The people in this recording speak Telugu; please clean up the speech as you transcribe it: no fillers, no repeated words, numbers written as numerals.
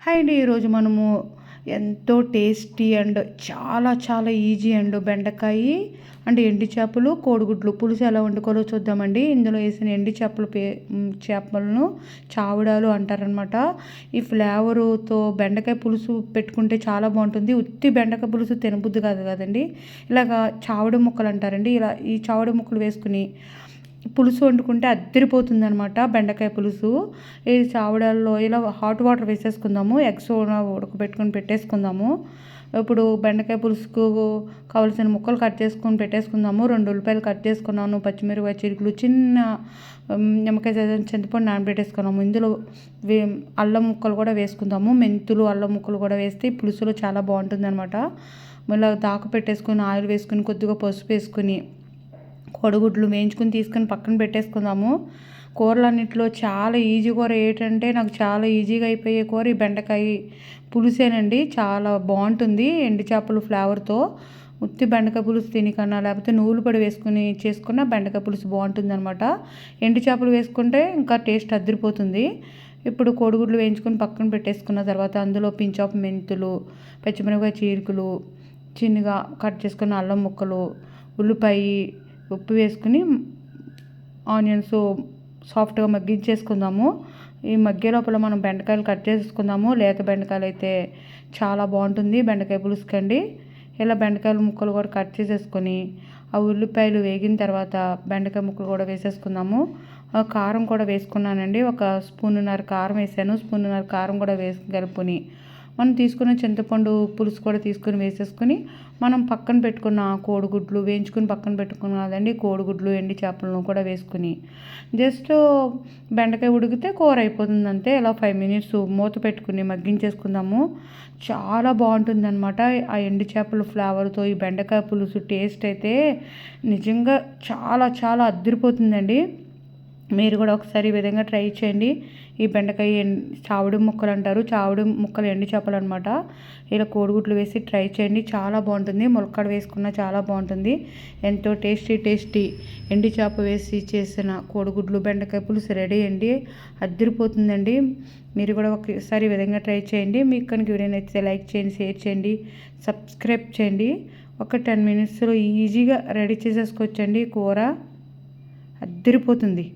హాయ్ అండి. ఈరోజు మనము ఎంతో టేస్టీ అండ్ చాలా చాలా ఈజీ అండ్ బెండకాయ అండ్ ఎండి చేపలు కోడిగుడ్లు పులుసు ఎలా వండుకోవాలో చూద్దామండి. ఇందులో వేసిన ఎండి చేపలు చేపలను చావుడాలు అంటారనమాట. ఈ ఫ్లేవరుతో బెండకాయ పులుసు పెట్టుకుంటే చాలా బాగుంటుంది. ఉత్తి బెండకాయ పులుసు తినబుద్ధి కాదు కదండి. ఇలాగా చావుడు ముక్కలు అంటారండి. ఇలా ఈ చావుడు ముక్కలు వేసుకుని పులుసు వండుకుంటే అద్దరిపోతుంది అనమాట. బెండకాయ పులుసు ఈ చావడాల్లో ఇలా హాట్ వాటర్ వేసేసుకుందాము. ఎగ్స్ ఉడకబెట్టుకొని పెట్టేసుకుందాము. ఇప్పుడు బెండకాయ పులుసుకు కావాల్సిన ముక్కలు కట్ చేసుకొని పెట్టేసుకుందాము. 2 ఉల్లిపాయలు కట్ చేసుకున్నాను, పచ్చిమిరపకాయ చిరుకులు, చిన్న నిమ్మకాయ చింతపండు నానబెట్టేసుకున్నాము. ఇందులో అల్లం ముక్కలు కూడా వేసుకుందాము. మెంతులు అల్లం ముక్కలు కూడా వేస్తే పులుసులో చాలా బాగుంటుంది అనమాట. మళ్ళీ దాకా పెట్టేసుకొని ఆయిల్ వేసుకుని కొద్దిగా పసుపు వేసుకుని కోడిగుడ్లు వేయించుకుని తీసుకొని పక్కన పెట్టేసుకుందాము. కూరలన్నింటిలో చాలా ఈజీ కూర ఏంటంటే నాకు చాలా ఈజీగా అయిపోయే కూర ఈ బెండకాయ పులుసేనండి. చాలా బాగుంటుంది ఎండు చేపలు ఫ్లేవర్తో. ఉత్తి బెండకాయ పులుసు తినికన్నా లేకపోతే నువ్వులు పొడి వేసుకుని చేసుకున్న బెండకాయ పులుసు బాగుంటుంది అనమాట. ఎండు చేపలు వేసుకుంటే ఇంకా టేస్ట్ అదిరిపోతుంది. ఇప్పుడు కోడిగుడ్లు వేయించుకొని పక్కన పెట్టేసుకున్న తర్వాత అందులో పించాప్ మెంతులు, పచ్చిమిరపకాయ చీరికలు, చిన్నగా కట్ చేసుకున్న అల్లం ముక్కలు, ఉల్లిపాయ, ఉప్పు వేసుకుని ఆనియన్స్ సాఫ్ట్గా మగ్గించేసుకుందాము. ఈ మగ్గే లోపల మనం బెండకాయలు కట్ చేసుకుందాము. లేత బెండకాయలు అయితే చాలా బాగుంటుంది బెండకాయ పులుసుకండి. ఇలా బెండకాయల ముక్కలు కూడా కట్ చేసేసుకొని ఆ ఉల్లిపాయలు వేగిన తర్వాత బెండకాయ ముక్కలు కూడా వేసేసుకుందాము. కారం కూడా వేసుకున్నానండి. 1 స్పూన్నర కారం వేసాను. స్పూన్నర కారం కూడా వేసి కలుపుకొని మనం తీసుకున్న చింతపండు పులుసు కూడా తీసుకుని వేసేసుకుని మనం పక్కన పెట్టుకున్న కోడిగుడ్లు వేయించుకుని పక్కన పెట్టుకున్నదండి. కోడిగుడ్లు ఎండి చేపలను కూడా వేసుకుని జస్ట్ బెండకాయ ఉడికితే కూర అయిపోతుంది అంతే. ఇలా 5 మినిట్స్ మూత పెట్టుకుని మగ్గించేసుకుందాము. చాలా బాగుంటుంది అనమాట. ఆ ఎండి చేపల ఫ్లేవర్తో ఈ బెండకాయ పులుసు టేస్ట్ అయితే నిజంగా చాలా చాలా అద్దరిపోతుందండి. మీరు కూడా ఒకసారి ఈ విధంగా ట్రై చేయండి. ఈ బెండకాయ చావుడు ముక్కలు అంటారు. చావుడు ముక్కలు ఎండు చేపలు అనమాట. ఇలా కోడిగుడ్లు వేసి ట్రై చేయండి. చాలా బాగుంటుంది. ములక్కడ వేసుకున్న చాలా బాగుంటుంది. ఎంతో టేస్టీ ఎండు చేప వేసి చేసిన కోడిగుడ్లు బెండకాయ పులుసు రెడీ అండి. అద్దరిపోతుందండి. మీరు కూడా ఒకసారి ఈ విధంగా ట్రై చేయండి. మీకు కనుక వీడియో నచ్చితే లైక్ చేయండి, షేర్ చేయండి, సబ్స్క్రైబ్ చేయండి. ఒక 10 మినిట్స్లో ఈజీగా రెడీ చేసేసుకోవచ్చండి. కూర అద్దరిపోతుంది.